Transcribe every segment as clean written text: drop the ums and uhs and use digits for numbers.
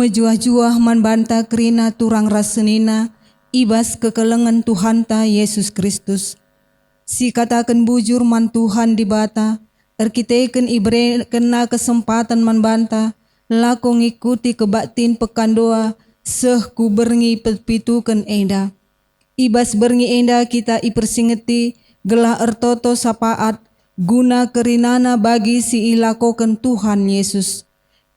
Mejuah-juah man banta kerina turang rasenina, ibas kekelengan Tuhan ta Yesus Kristus. Si katakan bujur man Tuhan di bata, erkiteken ibre kena kesempatan man banta, lako ngikuti kebaktin pekandoa, seh ku berngi pepituken enda. Ibas berngi enda kita ipersingeti, gelah ertoto sapaat, guna kerinana bagi si ilakoken Tuhan Yesus.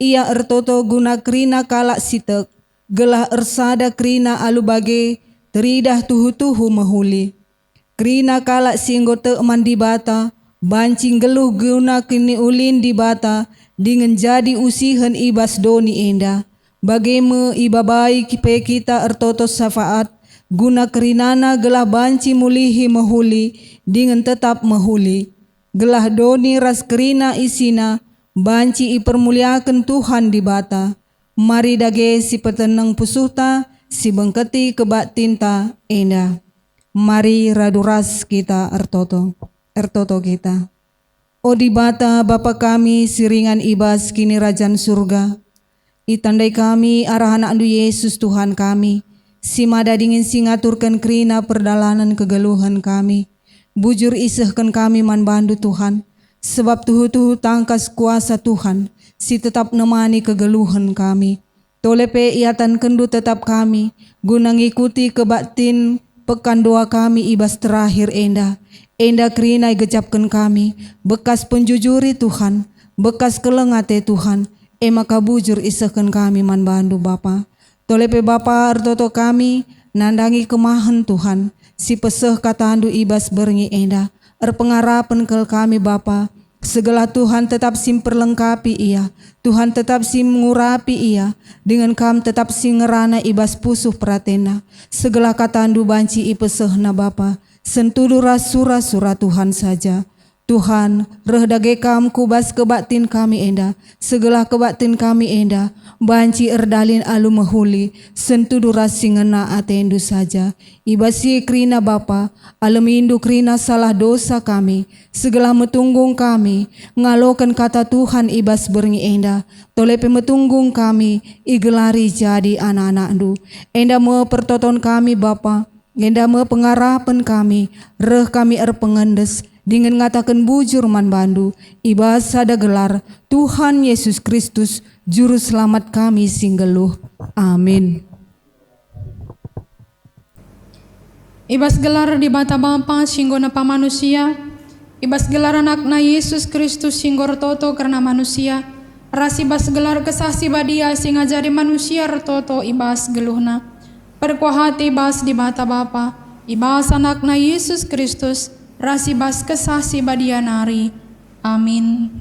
Ia ertoto guna kerina kalak sitek, gelah ersada kerina alu bage, teridah tuhu-tuhu mahuli. Kerina kalak singgo te mandi bata, bancing geluh guna kini ulin di bata, dengan jadi usihan ibas doni enda. Bageme ibabai kipe kita ertoto safaat, guna kerinana gelah banci mulihi mahuli, dengan tetap mahuli. Gelah doni ras kerina isina, banci ipermuliakan Tuhan di bata. Mari dage si petenang pusuhta, si bengketi kebak tinta enda. Mari raduras kita ertoto kita. O di bata Bapa kami siringan ibas kini rajan surga. Itandai kami arahan andu Yesus Tuhan kami. Si mada dingin singaturkan kerina perdalanan kegeluhan kami. Bujur isehkan kami man bandu Tuhan. Sebab tuhu-tuhu tangkas kuasa Tuhan. Si tetap nemani kegeluhan kami. Tolepe iatan kendu tetap kami. Guna ngikuti kebaktin pekan doa kami ibas terakhir enda. Enda kerina gejapkan kami. Bekas penjujuri Tuhan. Bekas kelengate Tuhan. Maka bujur isehkan kami man bandu Bapa. Tolepe Bapa artoto kami. Nandangi kemahan Tuhan. Si peseh katandu ibas berngi enda. Erpengarapan kel kami Bapa. Segala Tuhan tetap simperlengkapi ia. Tuhan tetap mengurapi ia. Dengan kam tetap ngerana ibas pusuh pratena. Segala katandu banci ipesehna Bapa. Sentudu rasura-sura Tuhan saja. Tuhan, reh dage kam kubas kebaktin kami enda. Segala kebaktin kami enda. Banci erdalin alu mahuli. Sentudu rasingena atendu saja. Ibasi krina Bapa. Alamindu krina salah dosa kami. Segala metunggung kami. Ngalokan kata Tuhan ibas berngi enda. Tolepe metunggung kami. Igelari jadi anak-anakdu. Enda me pertoton kami Bapa. Enda me pengarapan kami. Reh kami erpengendes. Dengan ngatakan bujur man bandu, ibas sada gelar Tuhan Yesus Kristus, Juru Selamat kami singgeluh. Amin. Ibas gelar di bata Bapa singgona pa manusia, ibas gelar anakna Yesus Kristus singgor toto karena manusia, ras ibas gelar kesasi badia singa jadi manusia retoto ibas geluhna. Perkuahati ibas di bata Bapa, ibas anakna Yesus Kristus, rasibas kesasi badianari. Amin.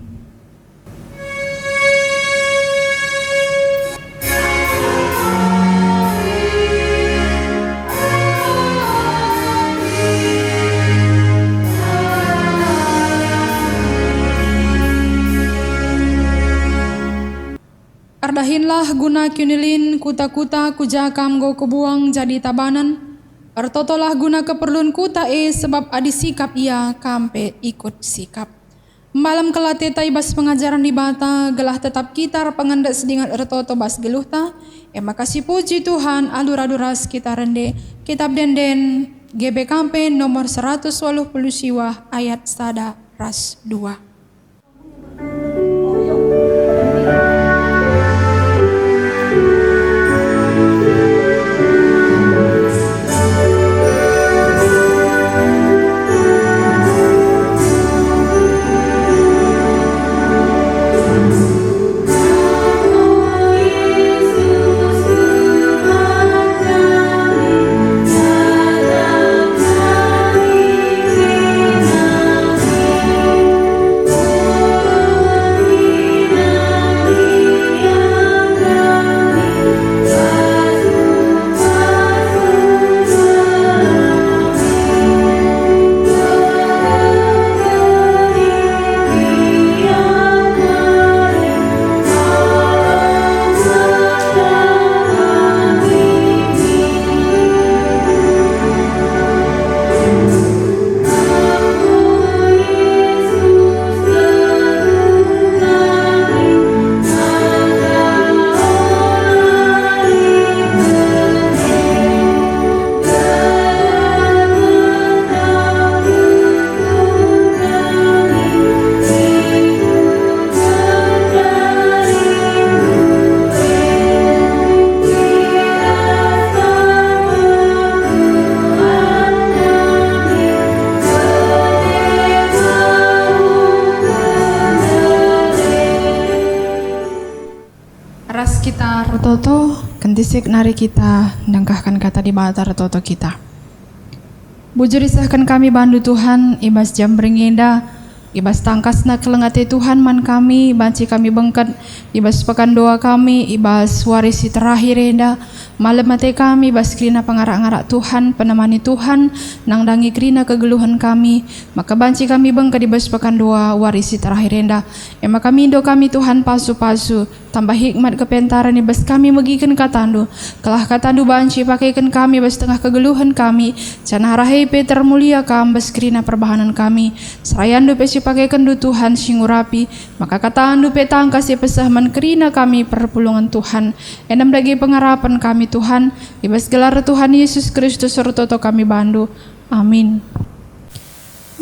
Ardahinlah guna kunilin kuta-kuta kujakam go kebuang jadi tabanan. Ertotolah guna keperluan kuta sebab adi sikap ia kampe ikut sikap. Malam kelate ibas pengajaran di bata gelah tetap kitar pengendak sedingat ertoto bas geluhta. Makasih puji Tuhan aluraduras kita rende kitab denden GB kampe nomor 180 siwah ayat sada ras 2. Toto, kentisik nari kita nangkahkan kata di bata Toto kita. Bujur isahkan kami bandu Tuhan, ibas jam beringenda, ibas tangkasna kelengate Tuhan man kami, banci kami bengket, ibas pekan doa kami, ibas warisi terakhir enda, malam mate kami, ibas krina pengarak-ngarak Tuhan, penemani Tuhan, nangdangi krina kegeluhan kami, maka banci kami bengket ibas pekan doa warisi terakhir enda, ema kami indo kami Tuhan pasu-pasu, tambah hikmat kepentaran ibas kami megikan katandu, kelah katandu banci pakaikan kami ibas tengah kegeluhan kami, canah rahepe termulia kam bas krina perbahanan kami, serayandu pesi pakaikan du Tuhan singurapi, maka katandu petang kasih pesahman krina kami perpulungan Tuhan, endam dagi pengarapan kami Tuhan, ibas gelar Tuhan Yesus Kristus sertoto kami bandu, amin.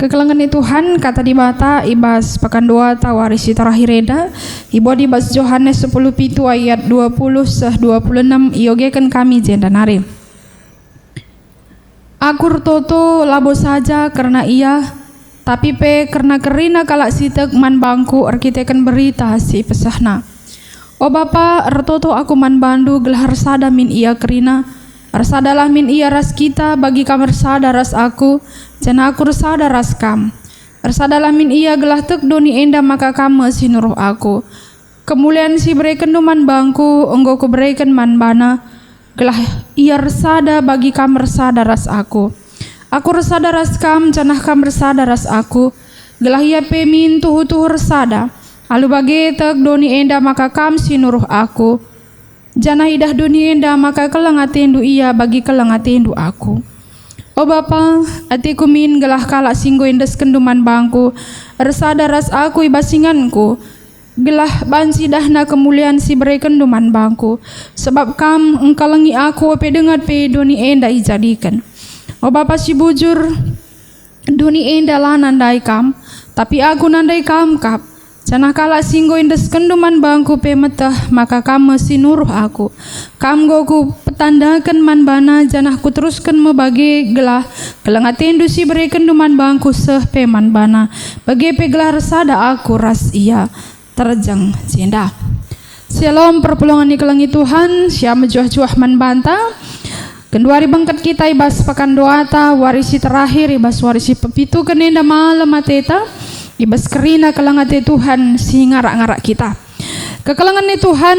Kekelangan Tuhan kata di bata ibas pekan doa tawarisi terakhir eda ibu di bas Yohanes 10 pitu ayat 20-26 iogekan kami jendanare. Akur toto labo saja karena ia tapi pe karena kerina kalak sitek man bangku arkiteken berita si pesahna. O Bapa ertoto aku man bandu gelahar sada min ia kerina arsadalah min ia ras kita bagi kamar sada ras aku jana aku resada ras kam arsadalah min ia gelah tek doni enda maka kamu sinuruh aku kemuliaan si bereken man bangku enggo ku bereken man bana gelah ia resada bagi kamar sada ras aku resada ras kam janah kam resada ras aku gelah ia pemin tuhu resada alu bagi tek doni enda maka kam sinuruh aku jana idah dunia enda maka kelengatindu ia bagi kelengatindu aku. O Bapa, atiku min gelah kalak singgo indes kenduman bangku, resada ras aku ibasinganku, gelah bansi dahna kemuliaan si bere kenduman bangku, sebab kam engkalengi aku ope dengat pe dunia enda ijadikan. O Bapa si bujur, dunia enda lah nandai kam, tapi aku nandai kam kap. Janah kala singgo indes kenduman bangku pemetah maka kamu sinuruh aku kam goku petandakan man bana janah ku teruskan membagi gelah kelengatindu si beri kenduman bangku seh peman bana bagi pegelah resada aku ras ia terjang jenda. Shalom perpulungan ikelangi Tuhan siam juah-juah man banta kenduari bangkat kita ibas pakan doata warisi terakhir ibas warisi pepitu kenenda malam mateta ibas kerina kelangate Tuhan si ngarak-ngarak kita. Kekelangan ni Tuhan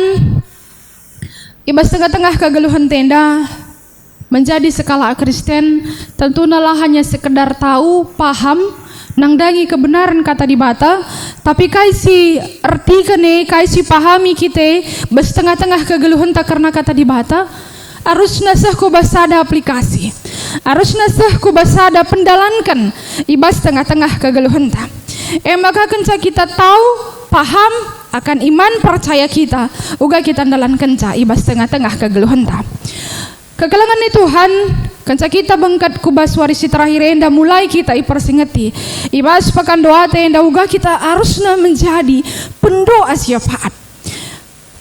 ibas tengah-tengah kegeluhan tenda menjadi skala Kristen tentu nalah hanya sekedar tahu, paham, nangdangi kebenaran kata di bata, tapi kaisi arti kene, kaisi pahami kita bas tengah-tengah kegeluhan tak karena kata di bata, harus nasah ku basada aplikasi, harus nasah ku basada pendalankan ibas tengah-tengah kegeluhan tak. Maka kenca kita tahu, paham akan iman percaya kita, uga kita ndalan kenca ibas tengah-tengah kegeluhan ta. Kekelangan ni Tuhan, kenca kita bengkat kubas warisi terakhir enda mulai kita ipersingeti. Ibas pekan doa enda uga kita harusna menjadi pendoa syafaat.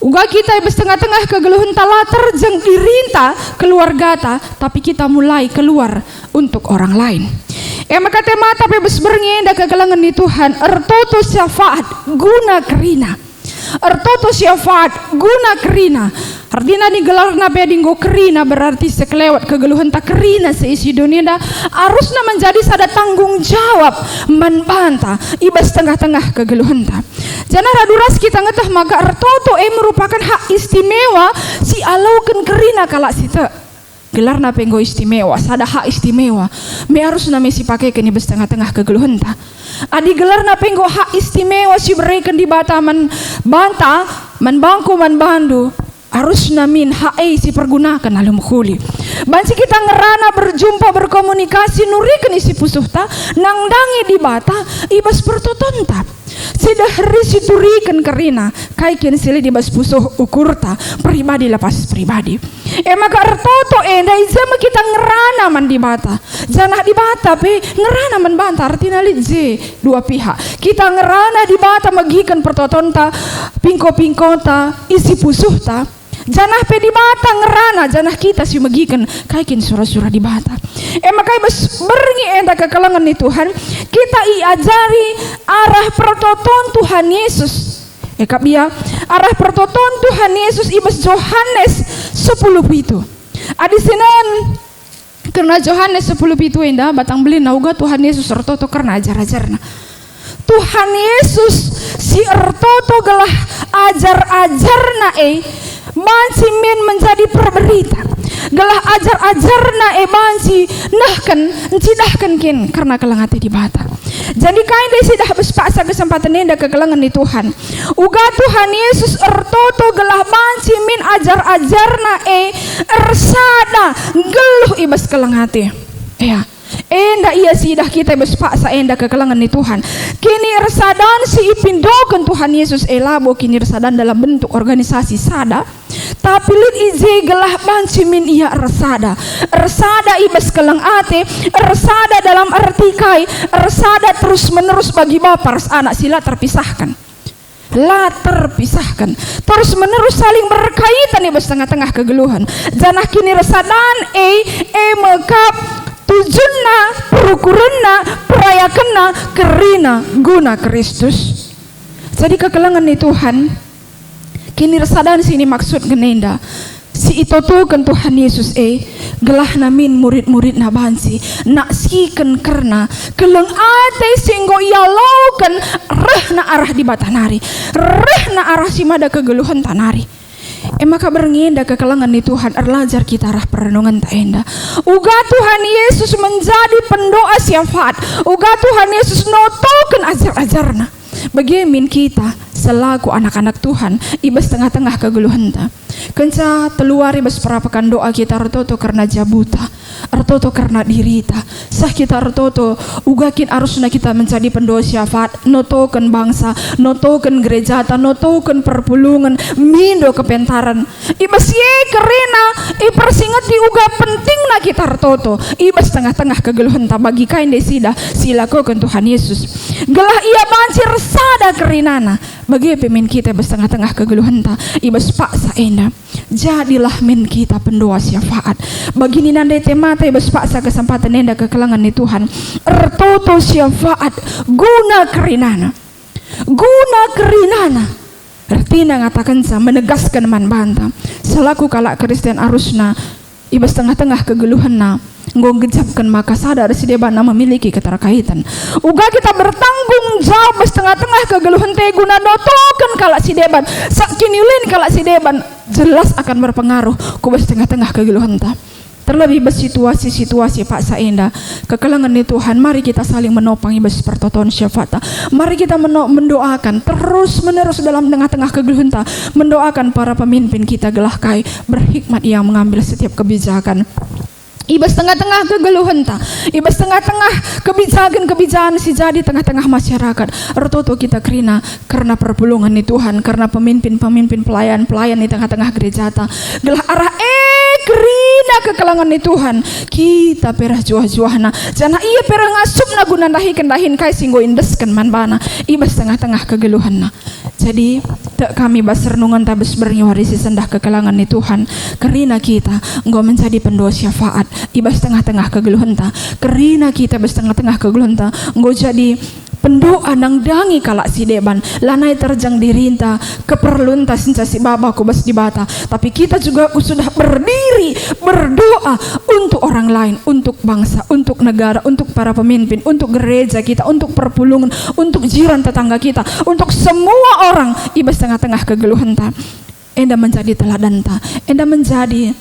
Uga kita ibas tengah-tengah kegeluhan tala terjeng dirinta keluarga ta, tapi kita mulai keluar untuk orang lain. Maka tema tapi bes berngenda kegelangan di Tuhan ertoto syafaat guna kerina ertoto syafaat guna kerina artinya digelar nabe dinggo kerina berarti sekelewat kegeluhan tak kerina seisi dunia harusnya menjadi sada tanggung jawab membanta ibas tengah-tengah kegeluhan tak jangan raduras kita ngetah maka ertoto merupakan hak istimewa si alaukan kerina kalak sita gelar na penggo istimewa, sada hak istimewa. Me harus na mesi pakai kini bes tengah-tengah kegeluhan ta. Adi gelar na penggo hak istimewa si berikan di bata man banta, man bangku man bandu. Harus na min hak si pergunakan alum khuli. Bansi kita ngerana berjumpa berkomunikasi nurikan isi pusuh ta, nangdangi di bata ibas pertoton ta. Sidah risi turikan kerina kaikin sili di bas pusuh ukurta pribadi lepas pribadi. Maka ertoto enda izama kita ngerana man di bata janah di bata pe ngerana man banta artinya lidze dua pihak kita ngerana di bata magikan pertotonta pingko-pingkota isi pusuh ta janah pe di bata ngerana janah kita si magikan kaikin surah-surah di bata maka ibas berngi enda kekelangan ni Tuhan kita iajari arah pertoton Tuhan Yesus kabia arah pertoton Tuhan Yesus ibas Yohanes 10 itu. Adi sinan karena Yohanes 10 itu enda batang beli nauga Tuhan Yesus ertoto karena ajar-ajarna. Tuhan Yesus si ertoto gelah ajar-ajarna mansi min menjadi perberita. Gelah ajar-ajarna mansi nahkan kin karena kelangate di bata. Jadi kain desi dah berpaksa kesempatan enda kekelangan di Tuhan. Uga Tuhan Yesus ertoto gelah mansi min ajar-ajarna ersada geluh ibas kelangate. Ya. Enda iya sidah kita berpaksa enda kekelangan di Tuhan. Kini resadan si ipindokan Tuhan Yesus elabo kini resadan dalam bentuk organisasi sada. Tapi lid ize gelah bansimin iya resada. Resada ibas kelang ate, resada dalam arti kai, resada terus menerus bagi bapa anak sila terpisahkan. La terpisahkan terus menerus saling berkaitan ibas tengah-tengah kegeluhan. Janah kini resadan mekap tujuanna, perukuranna, perayakanna, kerina guna Kristus. Jadi kekelangan di Tuhan. Kini resadan sini maksud genenda. Si itotokan Tuhan Yesus gelah namin murid-murid na bansi naksikan karena keleng ate singgo ialaukan reh na arah di batanari, reh na arah si mada kegeluhan tanari. Maka berngenda kekelangan di Tuhan erlajar kita arah perenungan tak enda. Uga Tuhan Yesus menjadi pendoa syafaat. Uga Tuhan Yesus notokan ajar-ajarna. Bagaimana kita selaku anak-anak Tuhan ibas tengah-tengah kegeluhan ta. Kenca teluar ibas perapakan doa kita artoto karena jabuta, artoto karena dirita. Sah kita artoto ugakin arusna kita menjadi pendoa syafaat, notokan bangsa, notokan gereja, notokan perpulungan, mindo kepentaran. Ibas ye kerena persingat di uga pentingna kita artoto ibas tengah-tengah kegeluhan ta bagi kain desida silakukan Tuhan Yesus. Gelah ia banci resada kerinana bagi pemin kita ibas tengah-tengah kegeluhan ta ibas paksa enda. Jadilah min kita pendoa syafaat. Begini nanda temata ibas paksa kesempatan enda kekelangan di Tuhan. Ertoto syafaat guna kerinana. Guna kerinana. Artinya ngatakan sa menegaskan man banta. Selaku kalak Kristen arusna ibas tengah-tengah kegeluhan na ngong gejapkan maka sadar si debana memiliki keterkaitan. Uga kita bertanggung jawab setengah-tengah kegeluhan te guna notokan kalak si deban sakini ulin kalak si deban jelas akan berpengaruh ku setengah-tengah kegeluhan ta. Terlebih bersituasi-situasi Pak Saenda kekelangan di Tuhan, mari kita saling menopang ibas pertoton syafaat. Mari kita mendoakan terus menerus dalam tengah-tengah kegeluhan ta, mendoakan para pemimpin kita gelah kai berhikmat yang mengambil setiap kebijakan. Ibas tengah-tengah kegeluhan ta, ibas tengah-tengah kebijakan si jadi tengah-tengah masyarakat. Ertoto kita karena perpulungan di Tuhan, karena pemimpin-pemimpin pelayan-pelayan di tengah-tengah gereja ta. Gelah arah kerina kekelangan di Tuhan. Kita perah juah-juahna. Jana iya perah ngasupna guna dahin kai singgo indeskan manbana. Ibas tengah-tengah kegeluhanna. Jadi kami bas renungan tabes bernyuarisi sendah kekelangan di Tuhan. Kerina kita engkau menjadi pendoa syafaat. Ibas tengah-tengah kegeluhan ta. Kerina kita bas tengah-tengah kegeluhan ta. Engkau jadi pendoa nang dangi kalak si deban lanai terjang dirinta keperluan ta sinca si baba kubas di bata. Tapi kita juga sudah berdiri berdoa untuk orang lain, untuk bangsa, untuk negara, untuk para pemimpin, untuk gereja kita, untuk perpulungan, untuk jiran tetangga kita, untuk semua orang. Ibas tengah-tengah kegeluhan ta enda menjadi teladan ta, enda menjadi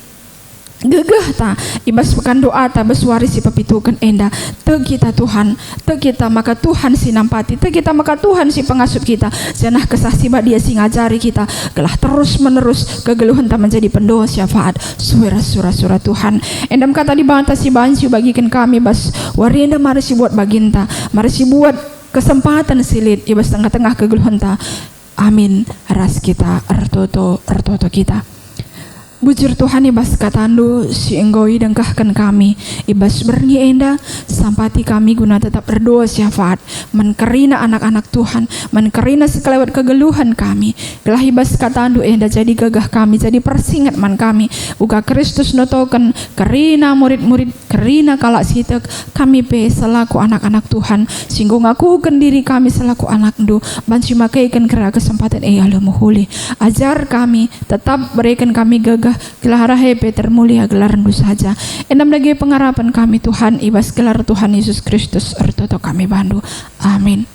gegah ta ibas pekan doa ta beswaris si pepitukan enda te kita Tuhan, te kita maka Tuhan si nampati, te kita maka Tuhan si pengasuh kita. Janah kesaksi dia si ngajari kita gelah terus menerus kegeluhan ta menjadi pendoa syafaat surah Tuhan. Endam kata dibantah si bansi bagikan kami bas wari enda mari si buat baginta, mari si buat kesempatan silit ibas tengah-tengah kegeluhan ta. Amin. Ras kita ertoto kita. Bujur Tuhan ibas katandu si enggoi dengkahkan kami ibas berni enda sampati kami guna tetap berdoa syafaat menkerina anak-anak Tuhan menkerina sekelewat kegeluhan kami gelah ibas katandu enda jadi gagah kami jadi persingat man kami uga Kristus notoken kerina murid-murid kerina kalak sitek kami pe selaku anak-anak Tuhan singgung aku diri kami selaku anak ndu banci makaikan kera kesempatan Allah muhuli ajar kami tetap berikan kami gagah gelar hepe termulia gelar ndu saja enam lagi pengharapan kami Tuhan ibas gelar Tuhan Yesus Kristus ertoto kami bandu amin.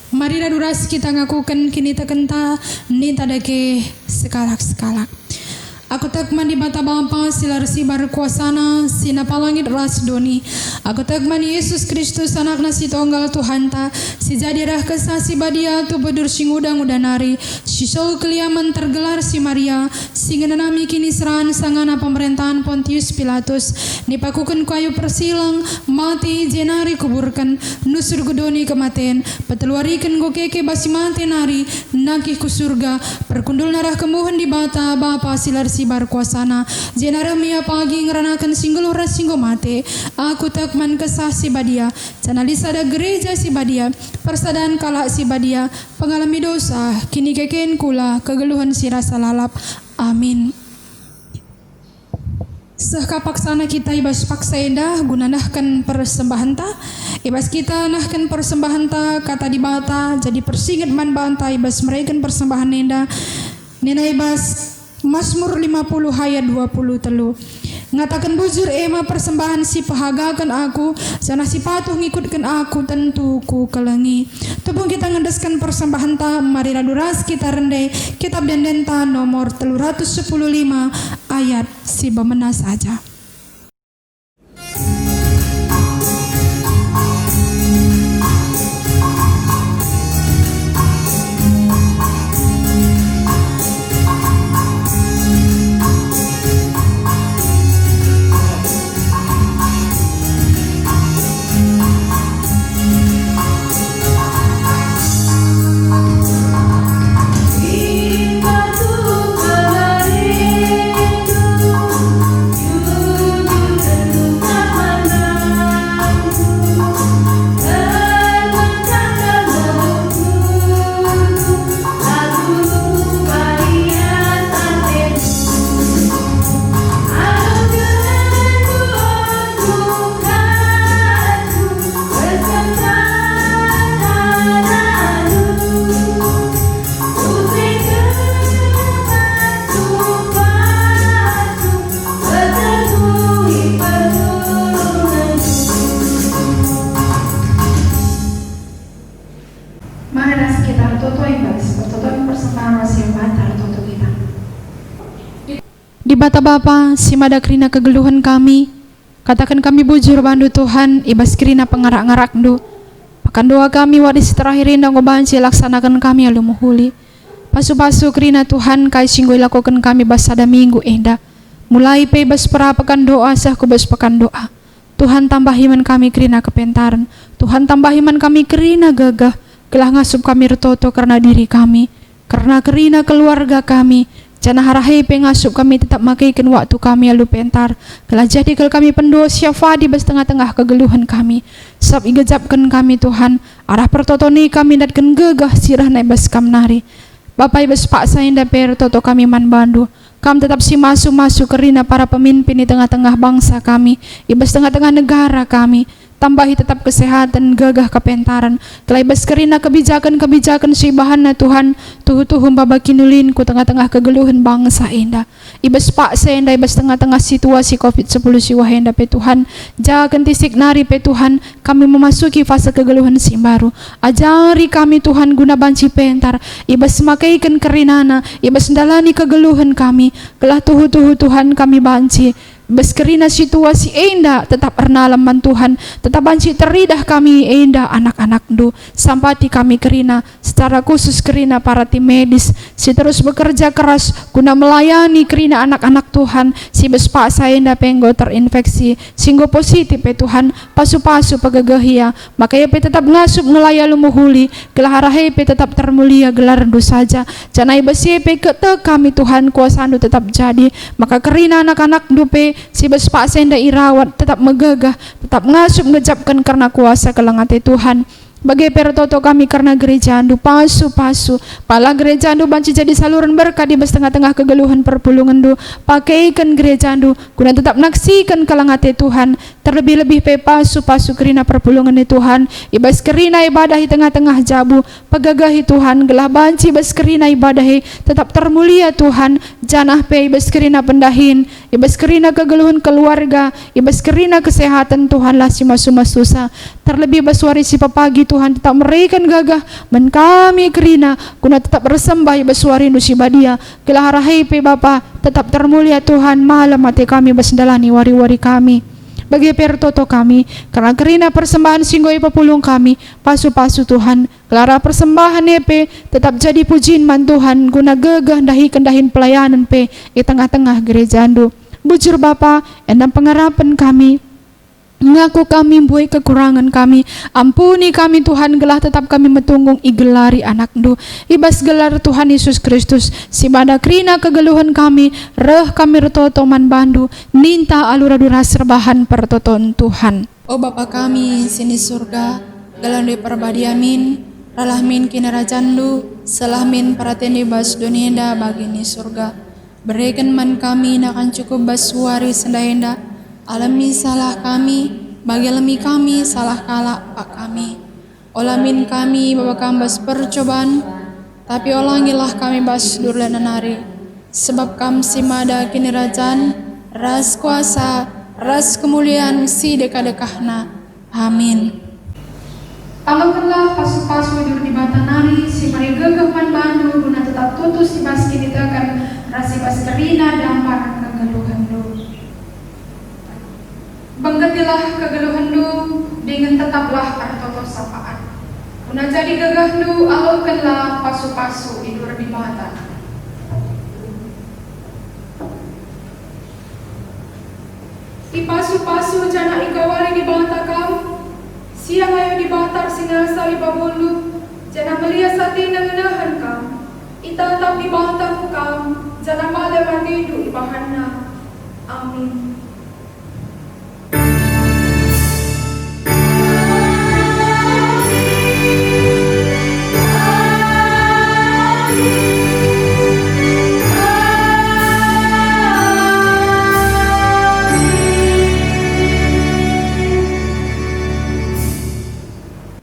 Mari duras kita ngakukan kini tekenta nita dake sekalak-sekalak. Aku tekman di mata Bapa silar sibar kuasana sinapa langit ras doni. Aku tekman Yesus Kristus anakna si tunggal Tuhan ta si jadirah kesah si badia tu bedur sing udang nari si sol keliaman tergelar si Maria sing nami kini seran sangana pemerintahan Pontius Pilatus nipakukan kayu persilang mati jenari kuburkan nusur gudoni kematen peteluarikan go keke basi mati nari nakih ku surga perkundul narah kemuhan di bata Bapa silar sibar kuasana jenara mia pagi ngeranakan singgul ras singgo mate aku takman kesah si badia canalisa ada gereja si badia persadaan kalak si badia pengalami dosa kini keken kula kegeluhan si rasa lalap amin. Sehka paksana kita ibas paksa endah gunanahkan persembahan ta ibas kita nahkan persembahan ta kata di bata jadi persingat man banta ibas mereka persembahan endah nena ibas Mazmur 50 ayat 20 telu ngatakan bujur ema persembahan si pahagakan aku sana si patuh ngikutkan aku tentu ku kelengi tepung kita ngedeskan persembahan ta mari raduras kita rendai kitab dendenta nomor 315 ayat si bemena saja. Di bata Bapa, si madakrina kegeluhan kami, katakan kami bujur bandu Tuhan, ibas kirina pengarak-ngarak ndu. Pakan doa kami wadis terakhirin dan ngobanci laksanakan kami alu muhuli. Pasu-pasu kirina Tuhan, kai singgoi lakukan kami basada minggu enda. Mulai pe bas perapakan doa sah kubas pakan doa. Tuhan tambah iman kami kirina kepentaran. Tuhan tambah iman kami kirina gagah. Kelah ngasup kami retoto karena diri kami. Karena kirina keluarga kami. Jana harahi pengasup kami tetap makaikan waktu kami alu pentar. Kelah jadi kalau kami pendoa syafadi bas tengah-tengah kegeluhan kami. Sab igejapkan kami Tuhan. Arah pertotoni kami datkan gegah sirah naik bas kamnari. Bapak ibas paksa indah per toto kami man bandu. Kami tetap si masuk kerina para pemimpin di tengah-tengah bangsa kami. Ibas tengah-tengah negara kami. Tambahi tetap kesehatan, gagah kepentaran. Kelai bas kerina kebijakan-kebijakan si bahanna Tuhan. Tuhu-tuhu babakinulin ku tengah-tengah kegeluhan bangsa indah. Ibas paksa indah ibas tengah-tengah situasi COVID-10 si wahenda pe Tuhan. Jangan tisik nari pe Tuhan. Kami memasuki fase kegeluhan si baru. Ajari kami Tuhan guna banci pentar. Ibas makaikan kerinana. Ibas dalani kegeluhan kami. Kelah tuhu-tuhu Tuhan kami banci. Ibas kerina situasi enda tetap ernalam man Tuhan, tetap banci teridah kami enda anak-anak do, sampati kami kerina, secara khusus kerina para tim medis, si terus bekerja keras guna melayani kerina anak-anak Tuhan, si bespa saya enda penggo terinfeksi, singgo positif Tuhan, pasu-pasu pagagahia, makanya tetap ngasup ngelaya lumuhuli, gelar hepe tetap termulia gelar do saja, janai besipe kete kami Tuhan kuasa anu tetap jadi, maka kerina anak-anak dupe si bespa senda irawat tetap megagah, tetap ngasup ngejapkan karena kuasa kelengate Tuhan. Bagi pertoto kami karena gereja andu pasu-pasu pala gereja andu banci jadi saluran berkah di tengah-tengah kegeluhan perpulungan du, pakaikan gereja andu guna tetap naksikan kalangate Tuhan, terlebih-lebih pe pasu-pasu kerina perpulungan di Tuhan, ibas kerina ibadah di tengah-tengah jabu pegagahi Tuhan, gelah banci ibas kerina ibadahi tetap termulia Tuhan, janah pe ibas kerina pendahin, ibas kerina kegeluhan keluarga, ibas kerina kesehatan Tuhan lah si masuma susah, terlebih baswari si papagi Tuhan tetap meraikan gagah men kami kerina guna tetap bersembah baswari nu si badia gelah pe Bapa tetap termulia Tuhan, malam mati kami basendalani wari-wari kami bagi pertoto kami karena kerina persembahan singgoi papulung kami pasu-pasu Tuhan, gelara persembahan pe tetap jadi pujian man Tuhan guna gagah dahi kendahin pelayanan pe di tengah-tengah gereja andu. Bujur Bapa endam pengharapan kami, ngaku kami buai kekurangan kami, ampuni kami Tuhan, gelah tetap kami metunggung igelari anak du, ibas gelar Tuhan Yesus Kristus, si bada krina kegeluhan kami, reh kami retoto man bandu, ninta alura-dura serbahan pertoton Tuhan. O Bapa kami sini surga, galandu perbadi amin, ralah min kinarajandu, salah min paratendi bas dunia bagini surga, berikan man kami nakan cukup baswari sendahenda, alami salah kami, bagi alami kami salah kalak pak kami. Olamin kami Bapa kambas percobaan, tapi olangilah kami bas durlananari. Sebab kam simada kini rajan, ras kuasa, ras kemuliaan si dekah-dekahna. Amin. Tanggalkanlah pasu-pasu hidur di batanari, si mari gegeh pan bandu, guna tetap tutus si bas kini tekan, rasi bas kerina dampar kegeluhan du. Benggetilah kegeluhan du, dengan tetaplah pertoto sapaan. Guna jadi gagah du, alurkanlah pasu-pasu hidur di batan. Di pasu-pasu jana ikawali di bata kam, siang ayo di batar sinasa ibabulu, jana melia satin nangenahan kam, itatap di batamu kam, jana mada matidu ibahana. Amin.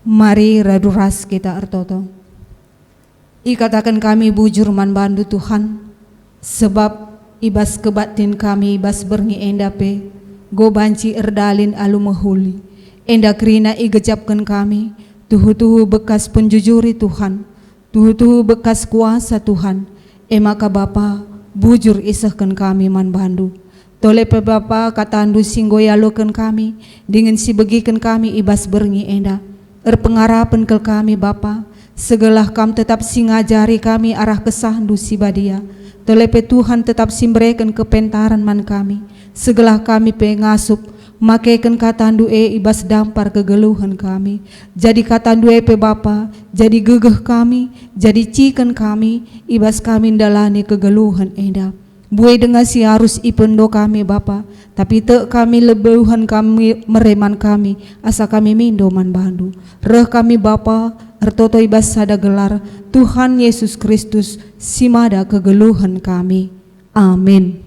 Mari raduras kita ertoto. Ikatakan kami bujur man bandu Tuhan, sebab ibas kebatin kami ibas berngi endape, go banci erdalin alu mehuli, enda krina igejapkan kami, tuhu-tuhu bekas penjujuri Tuhan, tuhu-tuhu bekas kuasa Tuhan, maka Bapa bujur isahkan kami man bandu. Tole pe Bapa katandu singgo yalokan kami, dengan si begikan kami ibas berngi enda. Erpengarapan ke kami Bapa, segelah kam tetap singajari kami arah kesahandu si badia. Telepe Tuhan tetap simbrekan kepentaran man kami, segelah kami pengasup, makaikan katandu ibas dampar kegeluhan kami. Jadi katandu pe Bapa, jadi gegeh kami, jadi cikan kami, ibas kami ndalani kegeluhan enda. Buai dengan si harus ipendo kami Bapa, tapi te kami lebuhan kami mereman kami, asa kami mindo man bandu. Reh kami Bapa, ertoto ibas sada gelar Tuhan Yesus Kristus, simada kegeluhan kami. Amin.